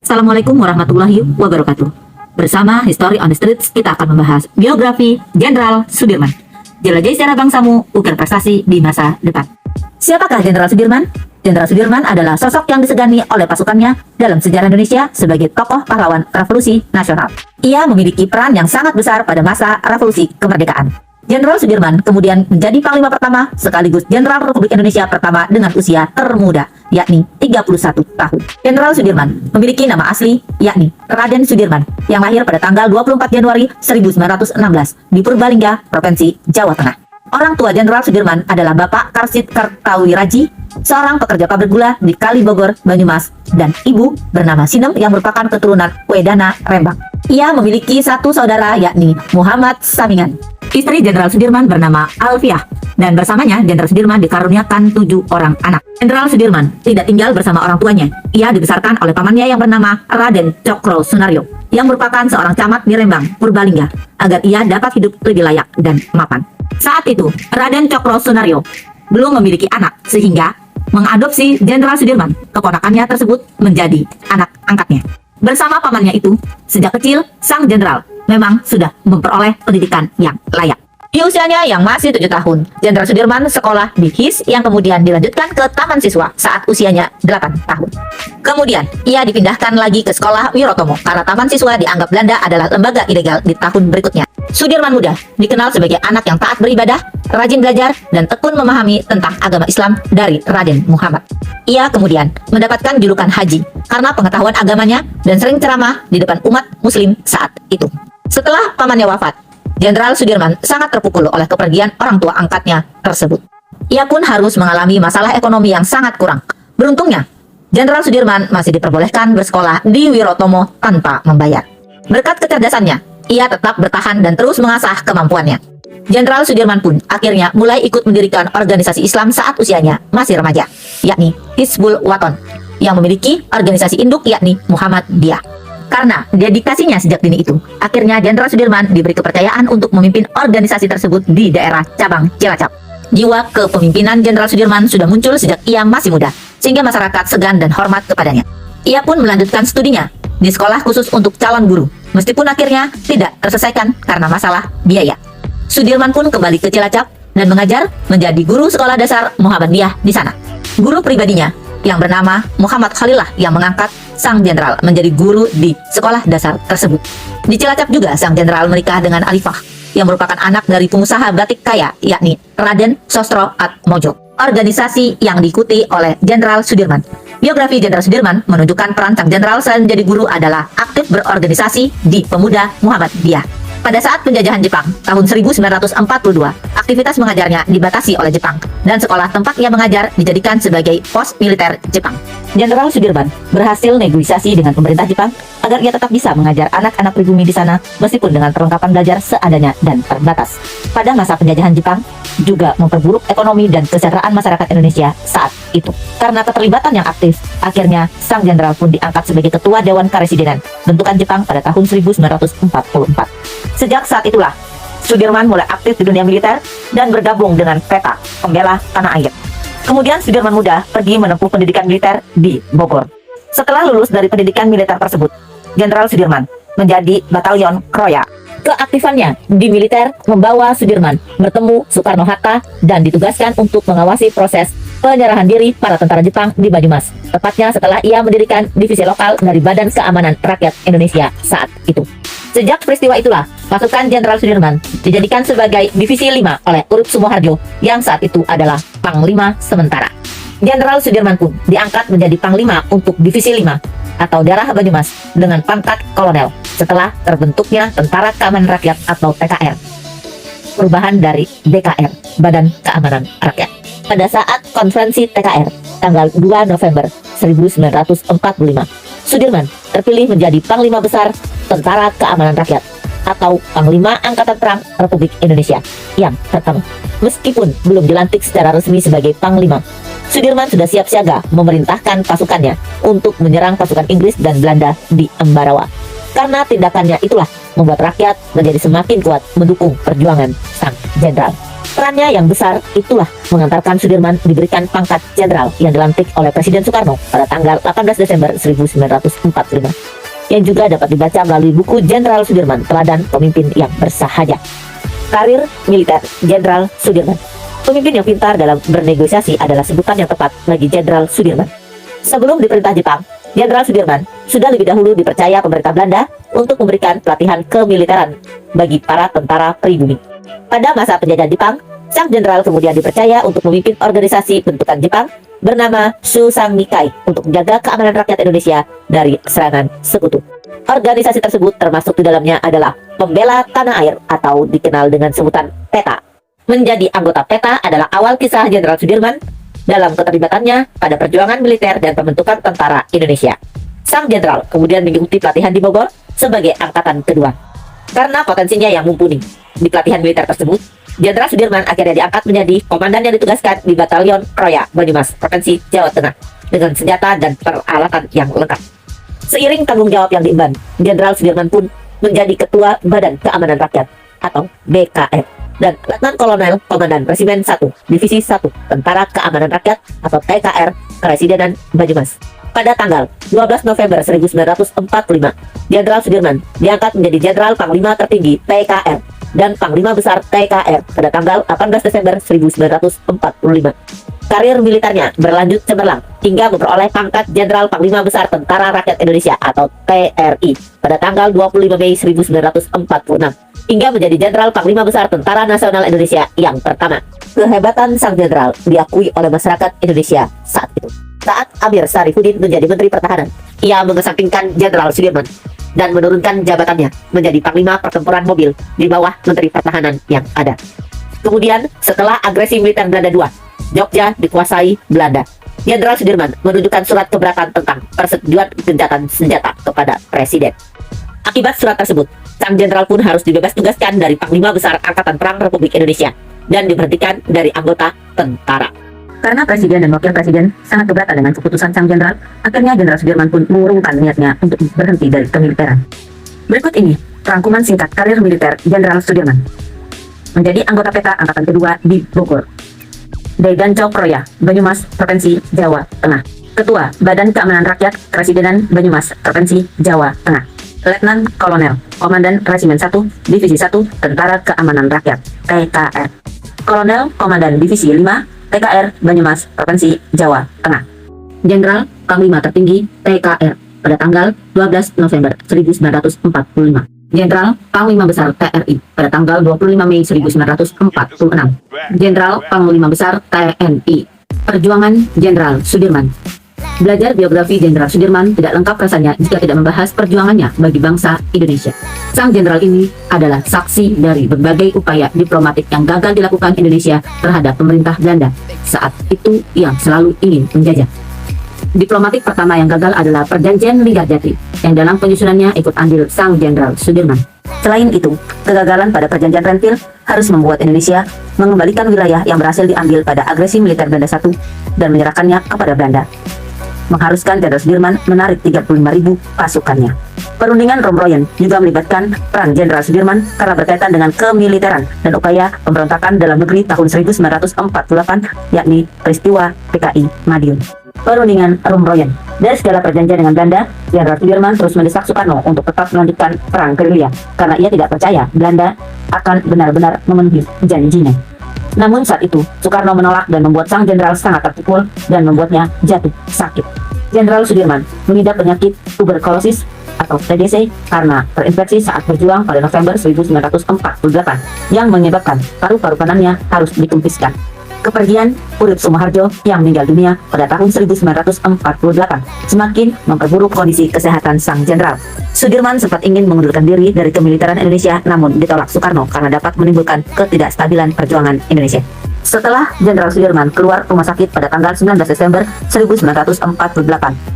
Assalamualaikum warahmatullahi wabarakatuh. Bersama History on the Streets, kita akan membahas biografi Jenderal Sudirman. Jelajahi sejarah bangsamu, ukir prestasi di masa depan. Siapakah Jenderal Sudirman? Jenderal Sudirman adalah sosok yang disegani oleh pasukannya dalam sejarah Indonesia sebagai tokoh pahlawan revolusi nasional. Ia memiliki peran yang sangat besar pada masa revolusi kemerdekaan. Jenderal Sudirman kemudian menjadi Panglima pertama sekaligus Jenderal Republik Indonesia pertama dengan usia termuda, yakni 31 tahun. Jenderal Sudirman memiliki nama asli, yakni Raden Sudirman, yang lahir pada tanggal 24 Januari 1916 di Purbalingga, Provinsi Jawa Tengah. Orang tua Jenderal Sudirman adalah Bapak Karsid Kertawiraji, seorang pekerja pabrik gula di Kalibogor, Banyumas, dan ibu bernama Sinem yang merupakan keturunan Wedana Rembang. Ia memiliki satu saudara, yakni Muhammad Samingan. Istri Jenderal Sudirman bernama Alfiah, dan bersamanya Jenderal Sudirman dikaruniakan 7 orang anak. Jenderal Sudirman tidak tinggal bersama orang tuanya. Ia dibesarkan oleh pamannya yang bernama Raden Cokro Sunaryo, yang merupakan seorang camat di Rembang, Purbalingga, agar ia dapat hidup lebih layak dan mapan. Saat itu, Raden Cokro Sunaryo belum memiliki anak, sehingga mengadopsi Jenderal Sudirman, keponakannya tersebut, menjadi anak angkatnya. Bersama pamannya itu, sejak kecil, sang jenderal memang sudah memperoleh pendidikan yang layak. Di usianya yang masih 7 tahun, Jenderal Sudirman sekolah di HIS yang kemudian dilanjutkan ke Taman Siswa saat usianya 8 tahun. Kemudian, ia dipindahkan lagi ke sekolah Wirotomo karena Taman Siswa dianggap Belanda adalah lembaga ilegal di tahun berikutnya. Sudirman muda dikenal sebagai anak yang taat beribadah, rajin belajar, dan tekun memahami tentang agama Islam dari Raden Muhammad. Ia kemudian mendapatkan julukan Haji karena pengetahuan agamanya dan sering ceramah di depan umat muslim saat itu. Setelah pamannya wafat, Jenderal Sudirman sangat terpukul oleh kepergian orang tua angkatnya tersebut. Ia pun harus mengalami masalah ekonomi yang sangat kurang. Beruntungnya, Jenderal Sudirman masih diperbolehkan bersekolah di Wirotomo tanpa membayar. Berkat kecerdasannya, ia tetap bertahan dan terus mengasah kemampuannya. Jenderal Sudirman pun akhirnya mulai ikut mendirikan organisasi Islam saat usianya masih remaja, yakni Hizbul Waton, yang memiliki organisasi induk yakni Muhammadiyah. Karena dedikasinya sejak dini itu, akhirnya Jenderal Sudirman diberi kepercayaan untuk memimpin organisasi tersebut di daerah cabang Cilacap. Jiwa kepemimpinan Jenderal Sudirman sudah muncul sejak ia masih muda, sehingga masyarakat segan dan hormat kepadanya. Ia pun melanjutkan studinya di sekolah khusus untuk calon guru, meskipun akhirnya tidak terselesaikan karena masalah biaya. Sudirman pun kembali ke Cilacap dan mengajar menjadi guru sekolah dasar Muhammadiyah di sana. Guru pribadinya yang bernama Muhammad Khalillah yang mengangkat sang jenderal menjadi guru di sekolah dasar tersebut. Di Cilacap juga sang jenderal menikah dengan Alifah yang merupakan anak dari pengusaha batik kaya, yakni Raden Sostro Atmojo. Organisasi yang diikuti oleh Jenderal Sudirman. Biografi Jenderal Sudirman menunjukkan peran sang jenderal selain menjadi guru adalah aktif berorganisasi di Pemuda Muhammadiyah. Pada saat penjajahan Jepang tahun 1942, aktivitas mengajarnya dibatasi oleh Jepang dan sekolah tempat ia mengajar dijadikan sebagai pos militer Jepang. Jenderal Sudirman berhasil negosiasi dengan pemerintah Jepang agar ia tetap bisa mengajar anak-anak pribumi di sana meskipun dengan perlengkapan belajar seadanya dan terbatas. Pada masa penjajahan Jepang juga memperburuk ekonomi dan kesejahteraan masyarakat Indonesia saat itu. Karena keterlibatan yang aktif, akhirnya sang jenderal pun diangkat sebagai ketua Dewan Karesidenan bentukan Jepang pada tahun 1944. Sejak saat itulah, Sudirman mulai aktif di dunia militer dan bergabung dengan PETA, Pembela Tanah Air. Kemudian Sudirman muda pergi menempuh pendidikan militer di Bogor. Setelah lulus dari pendidikan militer tersebut, Jenderal Sudirman menjadi Batalion Kroya. Keaktifannya di militer membawa Sudirman bertemu Soekarno-Hatta dan ditugaskan untuk mengawasi proses penyerahan diri para tentara Jepang di Banyumas, tepatnya setelah ia mendirikan divisi lokal dari Badan Keamanan Rakyat Indonesia saat itu. Sejak peristiwa itulah, pasukan Jenderal Sudirman dijadikan sebagai Divisi 5 oleh Urip Sumoharjo yang saat itu adalah Panglima Sementara. Jenderal Sudirman pun diangkat menjadi Panglima untuk Divisi 5 atau Daerah Banyumas dengan pangkat Kolonel setelah terbentuknya Tentara Keamanan Rakyat atau TKR, perubahan dari BKR, Badan Keamanan Rakyat. Pada saat konferensi TKR tanggal 2 November 1945, Sudirman terpilih menjadi Panglima Besar Tentara Keamanan Rakyat atau Panglima Angkatan Perang Republik Indonesia yang pertama. Meskipun belum dilantik secara resmi sebagai Panglima, Sudirman sudah siap siaga memerintahkan pasukannya untuk menyerang pasukan Inggris dan Belanda di Ambarawa. Karena tindakannya itulah membuat rakyat menjadi semakin kuat mendukung perjuangan sang jenderal. Perannya yang besar itulah mengantarkan Sudirman diberikan pangkat jenderal yang dilantik oleh Presiden Soekarno pada tanggal 18 Desember 1945, yang juga dapat dibaca melalui buku Jenderal Sudirman, Teladan Pemimpin yang Bersahaja. Karir militer Jenderal Sudirman. Pemimpin yang pintar dalam bernegosiasi adalah sebutan yang tepat bagi Jenderal Sudirman. Sebelum diperintah Jepang, Jenderal Sudirman sudah lebih dahulu dipercaya pemerintah Belanda untuk memberikan pelatihan kemiliteran bagi para tentara pribumi. Pada masa penjajahan Jepang, sang jenderal kemudian dipercaya untuk memimpin organisasi bentukan Jepang bernama Susangikai untuk menjaga keamanan rakyat Indonesia dari serangan sekutu. Organisasi tersebut termasuk di dalamnya adalah Pembela Tanah Air atau dikenal dengan sebutan PETA. Menjadi anggota PETA adalah awal kisah Jenderal Sudirman dalam keterlibatannya pada perjuangan militer dan pembentukan tentara Indonesia. Sang jenderal kemudian mengikuti pelatihan di Bogor sebagai angkatan kedua. Karena potensinya yang mumpuni di pelatihan militer tersebut, Jenderal Sudirman akhirnya diangkat menjadi komandan yang ditugaskan di Batalion Kroya, Banyumas, Provinsi Jawa Tengah dengan senjata dan peralatan yang lengkap. Seiring tanggung jawab yang diemban, Jenderal Sudirman pun menjadi Ketua Badan Keamanan Rakyat atau BKR dan Letnan Kolonel Komandan Resimen 1 Divisi 1 Tentara Keamanan Rakyat atau TKR Kepresidenan Banyumas. Pada tanggal 12 November 1945, Jenderal Sudirman diangkat menjadi Jenderal Panglima Tertinggi TKR dan Panglima Besar TKR pada tanggal 18 Desember 1945. Karir militernya berlanjut cemerlang hingga memperoleh pangkat Jenderal Panglima Besar Tentara Rakyat Indonesia atau TRI pada tanggal 25 Mei 1946 hingga menjadi Jenderal Panglima Besar Tentara Nasional Indonesia yang pertama. Kehebatan sang jenderal diakui oleh masyarakat Indonesia saat itu. Saat Amir Syarifuddin menjadi Menteri Pertahanan, ia mengesampingkan Jenderal Sudirman dan menurunkan jabatannya menjadi Panglima Pertempuran Mobil di bawah Menteri Pertahanan yang ada. Kemudian, setelah agresi militer Belanda II, Jogja dikuasai Belanda. Jenderal Sudirman menunjukkan surat keberatan tentang persetujuan gencatan senjata kepada Presiden. Akibat surat tersebut, sang jenderal pun harus dibebas tugaskan dari Panglima Besar Angkatan Perang Republik Indonesia dan diberhentikan dari anggota tentara. Karena Presiden dan Wakil Presiden sangat keberatan dengan keputusan sang jenderal, akhirnya Jenderal Sudirman pun mengurungkan niatnya untuk berhenti dari kemiliteran. Berikut ini rangkuman singkat karir militer Jenderal Sudirman. Menjadi anggota PETA Angkatan Kedua di Bogor. Daiganco Kroya, Banyumas, Provinsi Jawa Tengah. Ketua Badan Keamanan Rakyat Kepresidenan Banyumas, Provinsi Jawa Tengah. Letnan Kolonel, Komandan Resimen 1, Divisi 1, Tentara Keamanan Rakyat, TKR. Kolonel, Komandan Divisi 5, TKR Banyumas, Provinsi Jawa Tengah. Jenderal Panglima Tertinggi TKR pada tanggal 12 November 1945. Jenderal Panglima Besar TRI pada tanggal 25 Mei 1946. Jenderal Panglima Besar TNI. Perjuangan Jenderal Sudirman. Belajar biografi Jenderal Sudirman tidak lengkap rasanya jika tidak membahas perjuangannya bagi bangsa Indonesia. Sang jenderal ini adalah saksi dari berbagai upaya diplomatik yang gagal dilakukan Indonesia terhadap pemerintah Belanda saat itu yang selalu ingin menjajah. Diplomatik pertama yang gagal adalah Perjanjian Linggarjati yang dalam penyusunannya ikut andil sang Jenderal Sudirman. Selain itu, kegagalan pada Perjanjian Renville harus membuat Indonesia mengembalikan wilayah yang berhasil diambil pada agresi militer Belanda I dan menyerahkannya kepada Belanda, mengharuskan Jenderal Sudirman menarik 35.000 pasukannya. Perundingan Romroyen juga melibatkan peran Jenderal Sudirman karena berkaitan dengan kemiliteran dan upaya pemberontakan dalam negeri tahun 1948, yakni peristiwa PKI Madiun. Perundingan Romroyen. Dari segala perjanjian dengan Belanda, Jenderal Sudirman terus mendesak Soekarno untuk tetap melanjutkan perang gerilya karena ia tidak percaya Belanda akan benar-benar memenuhi janjinya. Namun saat itu, Soekarno menolak dan membuat sang jenderal sangat terpukul dan membuatnya jatuh sakit. Jenderal Sudirman mengidap penyakit tuberkulosis atau TBC karena terinfeksi saat berjuang pada November 1948 yang menyebabkan paru-paru kanannya harus ditumpiskan. Kepergian Urip Sumoharjo yang meninggal dunia pada tahun 1948 semakin memperburuk kondisi kesehatan sang jenderal. Sudirman sempat ingin mengundurkan diri dari kemiliteran Indonesia namun ditolak Soekarno karena dapat menimbulkan ketidakstabilan perjuangan Indonesia. Setelah Jenderal Sudirman keluar rumah sakit pada tanggal 19 Desember 1948,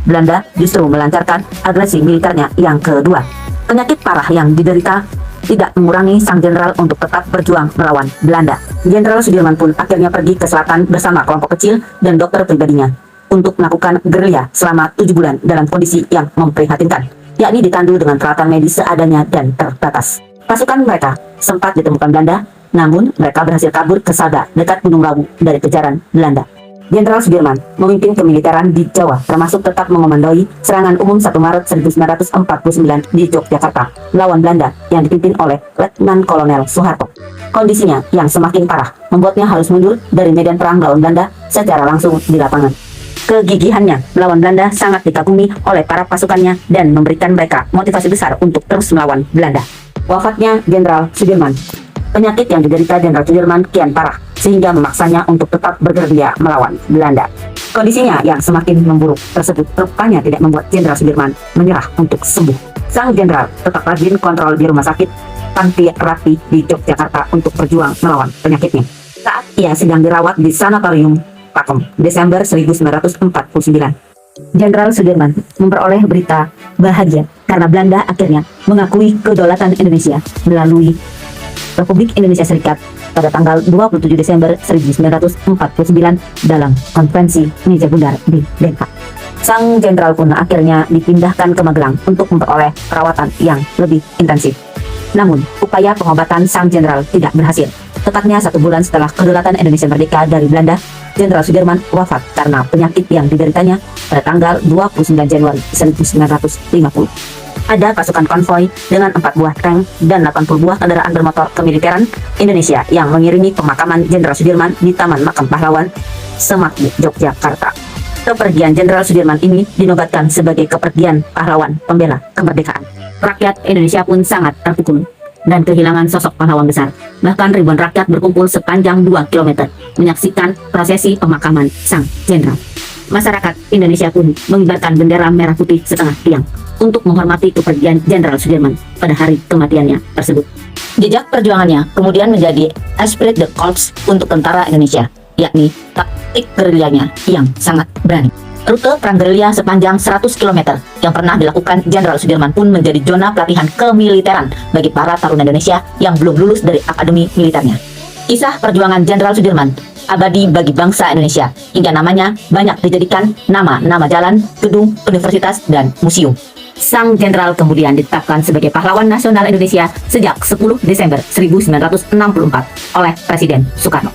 Belanda justru melancarkan agresi militernya yang kedua. Penyakit parah yang diderita tidak mengurangi sang jenderal untuk tetap berjuang melawan Belanda. Jenderal Sudirman pun akhirnya pergi ke selatan bersama kelompok kecil dan dokter pribadinya untuk melakukan gerilya selama 7 bulan dalam kondisi yang memprihatinkan, yakni ditandu dengan peralatan medis seadanya dan terbatas. Pasukan mereka sempat ditemukan Belanda Namun, mereka berhasil kabur ke Saga, dekat Gunung Lawu, dari kejaran Belanda. Jenderal Sudirman memimpin kemiliteran di Jawa, termasuk tetap mengomandoi serangan umum 1 Maret 1949 di Yogyakarta melawan Belanda yang dipimpin oleh Letnan Kolonel Soeharto. Kondisinya yang semakin parah membuatnya harus mundur dari medan perang melawan Belanda secara langsung di lapangan. Kegigihannya melawan Belanda sangat dikagumi oleh para pasukannya dan memberikan mereka motivasi besar untuk terus melawan Belanda. Wafatnya Jenderal Sudirman. Penyakit yang diderita Jenderal Sudirman kian parah, sehingga memaksanya untuk tetap bergerilya melawan Belanda. Kondisinya yang semakin memburuk tersebut rupanya tidak membuat Jenderal Sudirman menyerah untuk sembuh. Sang jenderal tetap rajin kontrol di rumah sakit Panti Rati di Yogyakarta untuk berjuang melawan penyakitnya. Saat ia sedang dirawat di Sanatorium Pakem, Desember 1949, Jenderal Sudirman memperoleh berita bahagia karena Belanda akhirnya mengakui kedaulatan Indonesia melalui Republik Indonesia Serikat pada tanggal 27 Desember 1949 dalam konferensi meja bundar di Den Haag. Sang jenderal pun akhirnya dipindahkan ke Magelang untuk memperoleh perawatan yang lebih intensif. Namun, upaya pengobatan sang jenderal tidak berhasil. Tepatnya 1 bulan setelah kedaulatan Indonesia merdeka dari Belanda, Jenderal Sudirman wafat karena penyakit yang dideritanya pada tanggal 29 Januari 1950. Ada pasukan konvoi dengan 4 buah tank dan 80 buah kendaraan bermotor kemiliteran Indonesia yang mengiringi pemakaman Jenderal Sudirman di Taman Makam Pahlawan, Semaki, Yogyakarta. Kepergian Jenderal Sudirman ini dinobatkan sebagai kepergian pahlawan pembela kemerdekaan. Rakyat Indonesia pun sangat terpukul dan kehilangan sosok pahlawan besar. Bahkan ribuan rakyat berkumpul sepanjang 2 km menyaksikan prosesi pemakaman sang jenderal. Masyarakat Indonesia pun mengibarkan bendera merah putih setengah tiang untuk menghormati kepergian Jenderal Sudirman pada hari kematiannya tersebut. Jejak perjuangannya kemudian menjadi esprit de corps untuk tentara Indonesia, yakni taktik gerilyanya yang sangat berani. Rute perang gerilya sepanjang 100 km yang pernah dilakukan Jenderal Sudirman pun menjadi zona pelatihan kemiliteran bagi para taruna Indonesia yang belum lulus dari akademi militernya. Kisah perjuangan Jenderal Sudirman abadi bagi bangsa Indonesia, hingga namanya banyak dijadikan nama-nama jalan, gedung, universitas, dan museum. Sang jenderal kemudian ditetapkan sebagai pahlawan nasional Indonesia sejak 10 Desember 1964 oleh Presiden Soekarno.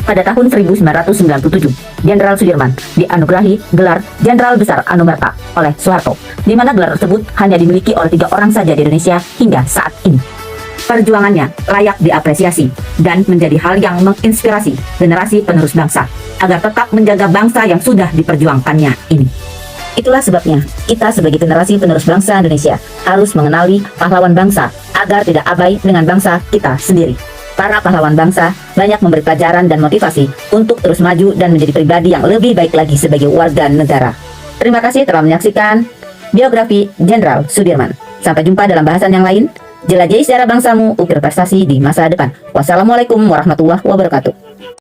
Pada tahun 1997, Jenderal Sudirman dianugerahi gelar Jenderal Besar Anumerta oleh Soeharto, di mana gelar tersebut hanya dimiliki oleh 3 orang saja di Indonesia hingga saat ini. Perjuangannya layak diapresiasi dan menjadi hal yang menginspirasi generasi penerus bangsa agar tetap menjaga bangsa yang sudah diperjuangkannya ini. Itulah sebabnya kita sebagai generasi penerus bangsa Indonesia harus mengenali pahlawan bangsa agar tidak abai dengan bangsa kita sendiri. Para pahlawan bangsa banyak memberi pelajaran dan motivasi untuk terus maju dan menjadi pribadi yang lebih baik lagi sebagai warga negara. Terima kasih telah menyaksikan biografi Jenderal Sudirman. Sampai jumpa dalam bahasan yang lain. Jelajahi sejarah bangsamu, ukir prestasi di masa depan. Wassalamualaikum warahmatullahi wabarakatuh.